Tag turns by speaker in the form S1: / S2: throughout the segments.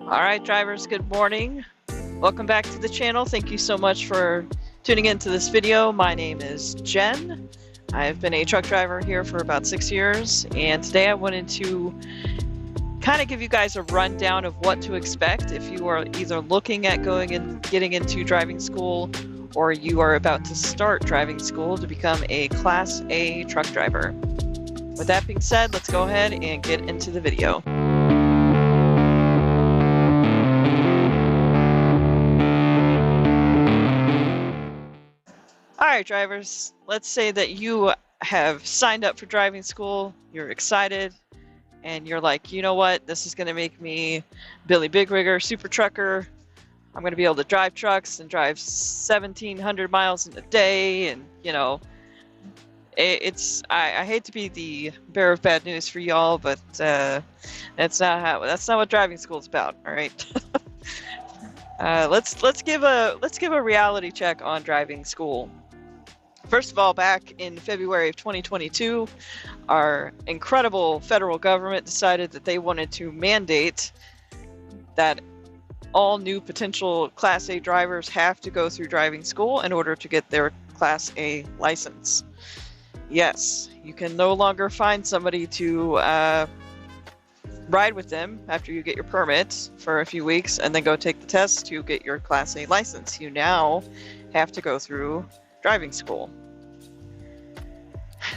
S1: All right, drivers, good morning. Welcome back to the channel. Thank you so much for tuning into this video. My name is Jen. I've been a truck driver here for about 6 years, and today I wanted to kind of give you guys a rundown of what to expect if you are either looking at going and getting into driving school, or you are about to start driving school to become a Class A truck driver. With that being said, let's go ahead and get into the video. Alright, drivers, let's say that you have signed up for driving school, you're excited, and you're like, you know what, this is going to make me Billy Big Rigger, super trucker. I'm going to be able to drive trucks and drive 1,700 miles in a day, and you know, I hate to be the bearer of bad news for y'all, but that's not what driving school is about. All right. Let's give a reality check on driving school. First of all, back in February of 2022, our incredible federal government decided that they wanted to mandate that all new potential Class A drivers have to go through driving school in order to get their Class A license. Yes, you can no longer find somebody to ride with them after you get your permit for a few weeks and then go take the test to get your Class A license. You now have to go through driving school.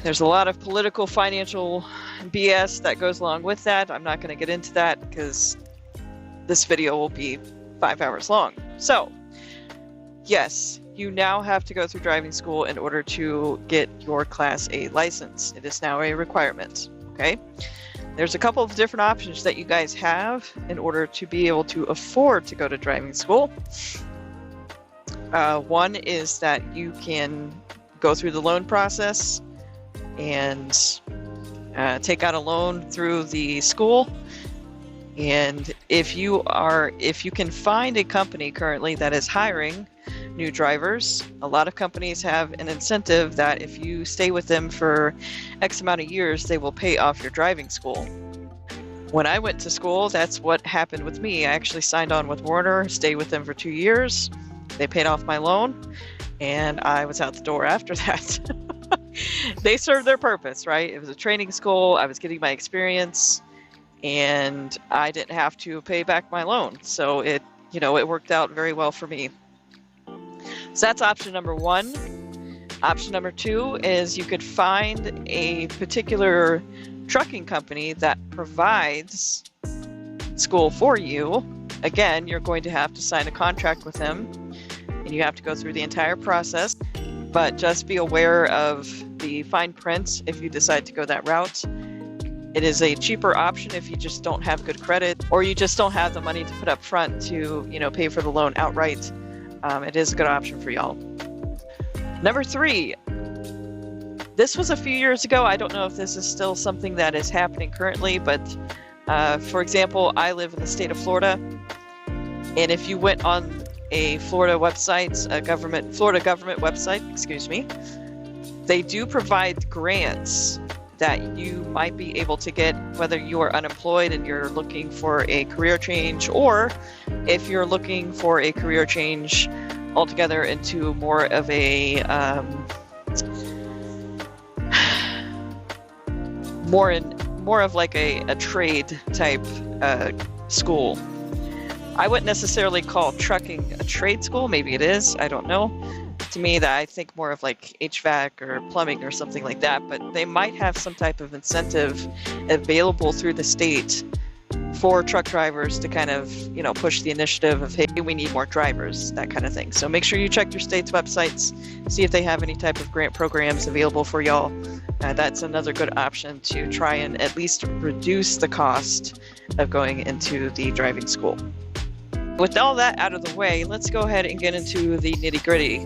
S1: There's a lot of political, financial BS that goes along with that. I'm not going to get into that because this video will be 5 hours long. So, yes, you now have to go through driving school in order to get your Class A license. It is now a requirement, okay? There's a couple of different options that you guys have in order to be able to afford to go to driving school. One is that you can go through the loan process and take out a loan through the school. And if you can find a company currently that is hiring new drivers, a lot of companies have an incentive that if you stay with them for X amount of years, they will pay off your driving school. When I went to school, that's what happened with me. I actually signed on with Warner, stayed with them for 2 years. They paid off my loan, and I was out the door after that. They served their purpose, right? It was a training school. I was getting my experience, and I didn't have to pay back my loan. So it worked out very well for me. So that's option number one. Option number two is you could find a particular trucking company that provides school for you. Again, you're going to have to sign a contract with them, and you have to go through the entire process. But just be aware of the fine print if you decide to go that route. It is a cheaper option if you just don't have good credit, or you just don't have the money to put up front to, pay for the loan outright. It is a good option for y'all. Number three, this was a few years ago. I don't know if this is still something that is happening currently, but for example, I live in the state of Florida, and if you went on a Florida government website, they do provide grants that you might be able to get whether you are unemployed and you're looking for a career change, or if you're looking for a career change altogether into more of a more of like a trade type school. I wouldn't necessarily call trucking a trade school. Maybe it is. I don't know. To me, that I think more of like HVAC or plumbing or something like that. But they might have some type of incentive available through the state for truck drivers to kind of, push the initiative of, hey, we need more drivers, that kind of thing. So make sure you check your state's websites, see if they have any type of grant programs available for y'all. That's another good option to try and at least reduce the cost of going into the driving school. With all that out of the way, let's go ahead and get into the nitty-gritty.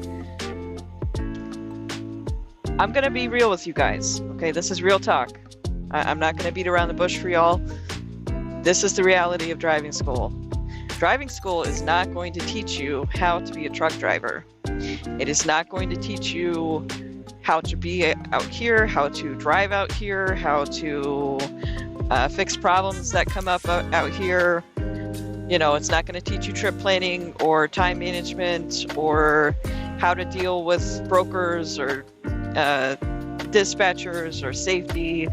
S1: I'm going to be real with you guys, okay? This is real talk. I'm not going to beat around the bush for y'all. This is the reality of driving school. Driving school is not going to teach you how to be a truck driver. It is not going to teach you how to be out here, how to drive out here, how to fix problems that come up out here. You know, it's not going to teach you trip planning or time management or how to deal with brokers or dispatchers or safety.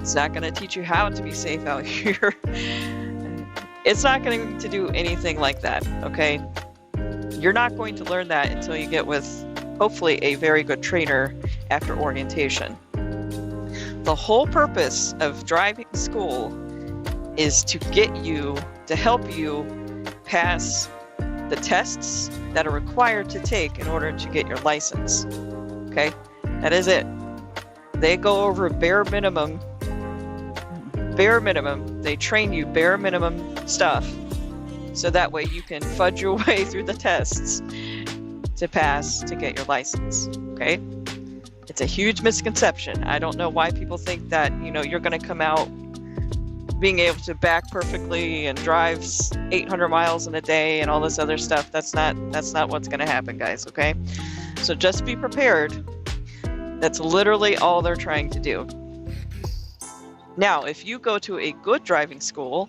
S1: It's not going to teach you how to be safe out here. It's not going to do anything like that, okay? You're not going to learn that until you get with, hopefully, a very good trainer after orientation. The whole purpose of driving school is to get you, to help you pass the tests that are required to take in order to get your license, okay? That is it. They go over bare minimum. They train you bare minimum stuff, so that way you can fudge your way through the tests to pass to get your license, okay? It's a huge misconception. I don't know why people think that, you know, you're going to come out being able to back perfectly and drive 800 miles in a day and all this other stuff. That's not what's going to happen, guys, okay? So just be prepared. That's literally all they're trying to do. Now, if you go to a good driving school,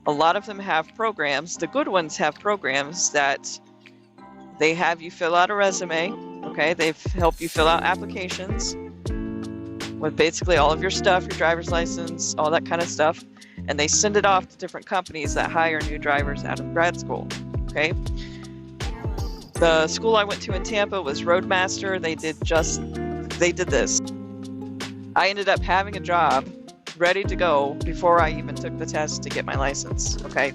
S1: a lot of them have programs. The good ones have programs that they have you fill out a resume, okay? They help you fill out applications with basically all of your stuff, your driver's license, all that kind of stuff, and they send it off to different companies that hire new drivers out of grad school, okay? The school I went to in Tampa was Roadmaster. They did this. I ended up having a job ready to go before I even took the test to get my license, okay?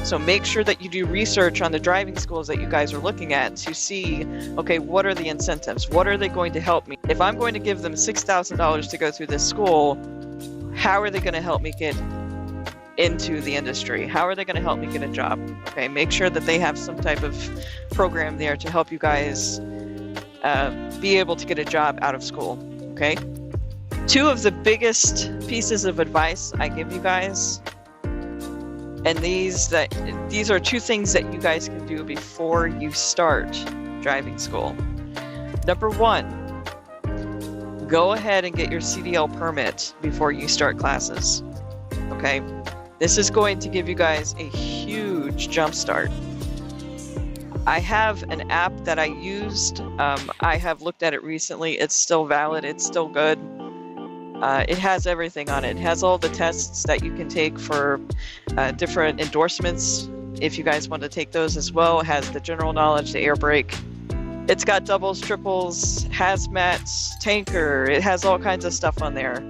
S1: So make sure that you do research on the driving schools that you guys are looking at to see, okay, what are the incentives? What are they going to help me? If I'm going to give them $6,000 to go through this school, how are they going to help me get into the industry? How are they going to help me get a job? Okay, make sure that they have some type of program there to help you guys be able to get a job out of school, okay? Two of the biggest pieces of advice I give you guys, and these are two things that you guys can do before you start driving school. Number one, go ahead and get your CDL permit before you start classes, okay? This is going to give you guys a huge jump start. I have an app that I used. I have looked at it recently. It's still valid. It's still good. It has everything on it. It has all the tests that you can take for different endorsements. If you guys want to take those as well, it has the general knowledge, the air brake. It's got doubles, triples, hazmats, tanker. It has all kinds of stuff on there.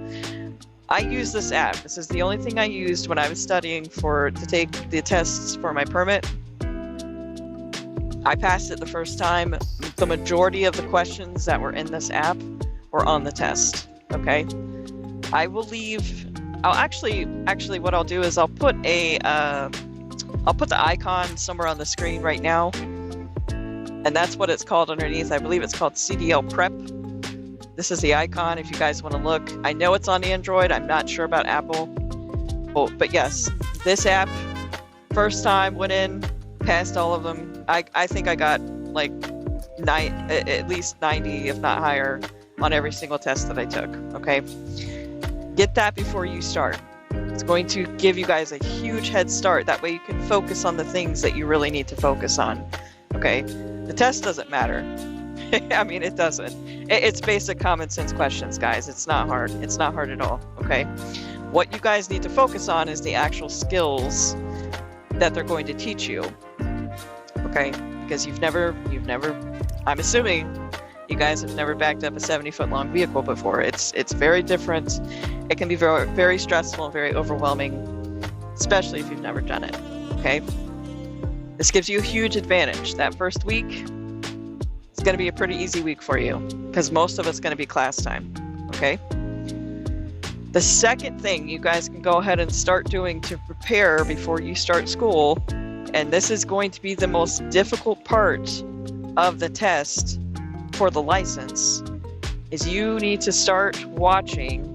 S1: I use this app. This is the only thing I used when I was studying to take the tests for my permit. I passed it the first time. The majority of the questions that were in this app were on the test, okay? I'll actually what I'll do is I'll put the icon somewhere on the screen right now, and that's what it's called underneath. I believe it's called CDL Prep. This is the icon if you guys want to look. I know it's on Android. I'm not sure about Apple. Oh, but yes, this app, first time went in, passed all of them. I think I got like at least 90, if not higher, on every single test that I took, okay? Get that before you start. It's going to give you guys a huge head start. That way you can focus on the things that you really need to focus on, okay? The test doesn't matter. I mean, it doesn't. It's basic common sense questions, guys. It's not hard. It's not hard at all, okay? What you guys need to focus on is the actual skills that they're going to teach you, okay? Because you've never, I'm assuming you guys have never backed up a 70-foot long vehicle before. It's very different. It can be very, very stressful and very overwhelming, especially if you've never done it, okay? This gives you a huge advantage. That first week, it's going to be a pretty easy week for you because most of it's going to be class time, okay? The second thing you guys can go ahead and start doing to prepare before you start school, and this is going to be the most difficult part of the test for the license, is you need to start watching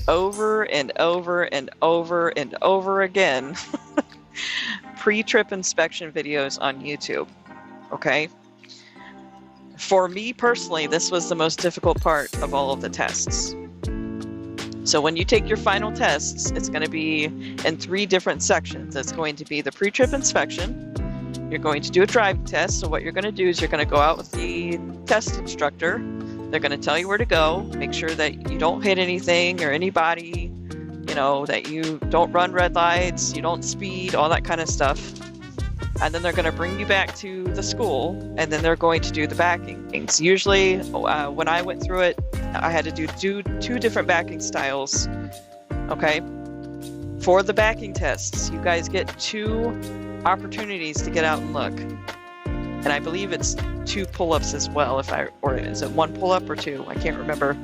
S1: over and over and over and over again pre-trip inspection videos on YouTube, okay? For me personally, this was the most difficult part of all of the tests. So when you take your final tests, it's going to be in 3 different sections. It's going to be the pre-trip inspection. You're going to do a driving test. So what you're going to do is you're going to go out with the test instructor. They're going to tell you where to go. Make sure that you don't hit anything or anybody, you know, that you don't run red lights, you don't speed, all that kind of stuff. And then they're going to bring you back to the school, and then they're going to do the backing things. Usually, when I went through it, I had to do 2 different backing styles. Okay? For the backing tests, you guys get 2 opportunities to get out and look. And I believe it's 2 pull-ups as well, or is it 1 pull-up or 2? I can't remember.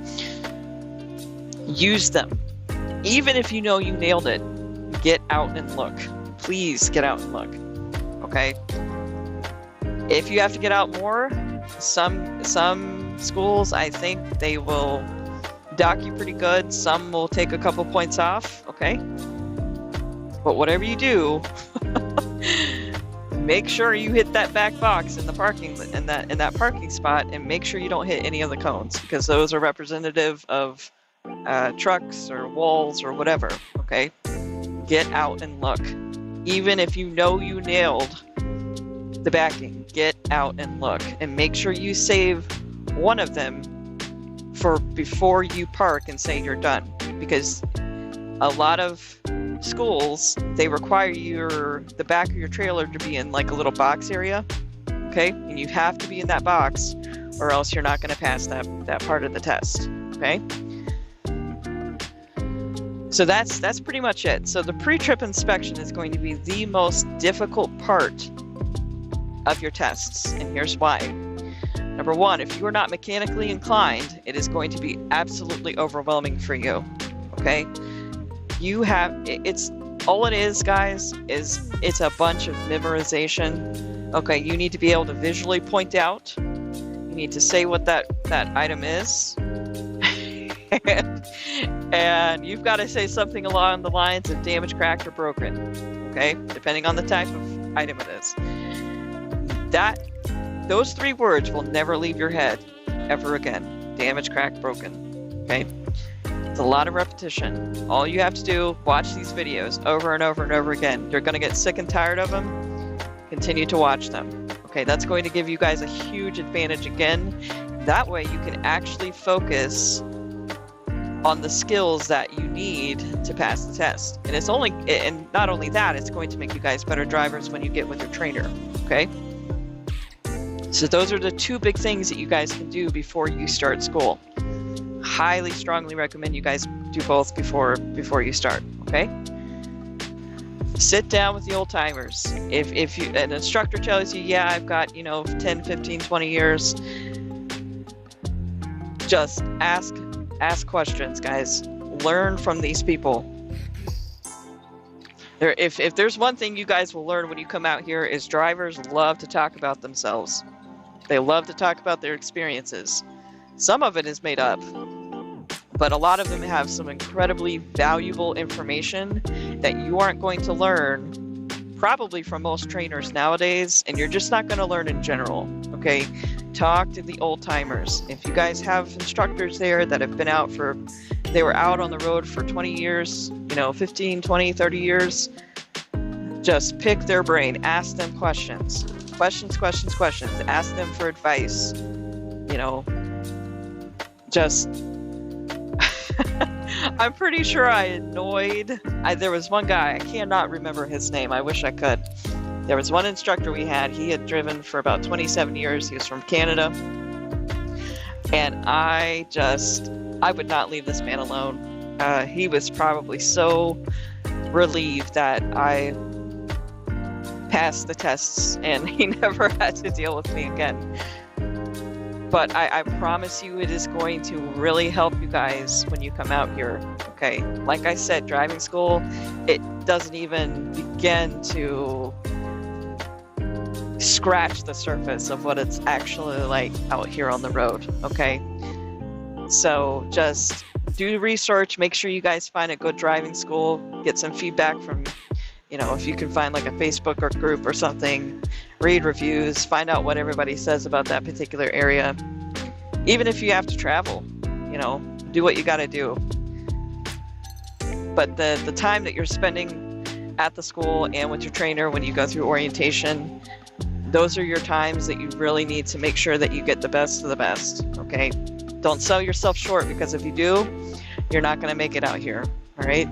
S1: Use them. Even if you know you nailed it, get out and look. Please get out and look. Okay? If you have to get out more, some schools, I think they will dock you pretty good. Some will take a couple points off. Okay? But whatever you do, make sure you hit that back box in the parking in that parking spot, and make sure you don't hit any of the cones, because those are representative of trucks or walls or whatever. Okay? Get out and look. Even if you know you nailed the backing, get out and look, and make sure you save one of them for before you park and say you're done, because a lot of schools, they require the back of your trailer to be in like a little box area. Okay? And you have to be in that box, or else you're not going to pass that part of the test. Okay? So that's pretty much it. So the pre-trip inspection is going to be the most difficult part of your tests, and here's why. Number 1, if you are not mechanically inclined, it is going to be absolutely overwhelming for you. Okay? All it is, guys, is it's a bunch of memorization. Okay, you need to be able to visually point out. You need to say what that item is. And you've got to say something along the lines of damaged, cracked, or broken. Okay? Depending on the type of item it is. Those 3 words will never leave your head ever again. Damaged, cracked, broken. Okay? It's a lot of repetition. All you have to do, watch these videos over and over and over again. You're going to get sick and tired of them. Continue to watch them. Okay? That's going to give you guys a huge advantage again. That way you can actually focus on the skills that you need to pass the test. And not only that, it's going to make you guys better drivers when you get with your trainer. Okay? So those are the 2 big things that you guys can do before you start school. Highly, strongly recommend you guys do both before you start. Okay? Sit down with the old timers. If an instructor tells you, yeah, I've got 10, 15, 20 years, just ask questions, guys. Learn from these people. If there's one thing you guys will learn when you come out here, is drivers love to talk about themselves. They love to talk about their experiences. Some of it is made up, but a lot of them have some incredibly valuable information that you aren't going to learn probably from most trainers nowadays, and you're just not going to learn in general. Okay? Talk to the old timers. If you guys have instructors there that have been out they were out on the road for 20 years, 15, 20, 30 years, just pick their brain. Ask them questions. Questions. Ask them for advice. I'm pretty sure there was one guy, I cannot remember his name. I wish I could. There was one instructor we had. He had driven for about 27 years. He was from Canada. And I would not leave this man alone. He was probably so relieved that I passed the tests and he never had to deal with me again. But I promise you, it is going to really help you guys when you come out here. Okay, like I said, driving school, it doesn't even begin to scratch the surface of what it's actually like out here on the road. Okay, so just do research. Make sure you guys find a good driving school. Get some feedback from, if you can find like a Facebook or group or something. Read reviews. Find out what everybody says about that particular area. Even if you have to travel, do what you got to do. But the time that you're spending at the school and with your trainer when you go through orientation, those are your times that you really need to make sure that you get the best of the best, okay? Don't sell yourself short, because if you do, you're not going to make it out here, all right?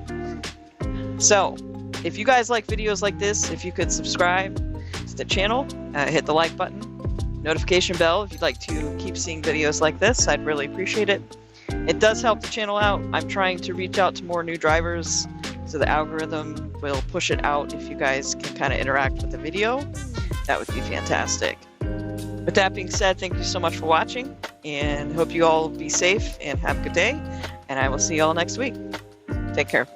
S1: So if you guys like videos like this, if you could subscribe to the channel, hit the like button, notification bell if you'd like to keep seeing videos like this, I'd really appreciate it. It does help the channel out. I'm trying to reach out to more new drivers, so the algorithm will push it out. If you guys can kind of interact with the video, that would be fantastic. With that being said, thank you so much for watching, and hope you all be safe and have a good day, and I will see you all next week. Take care.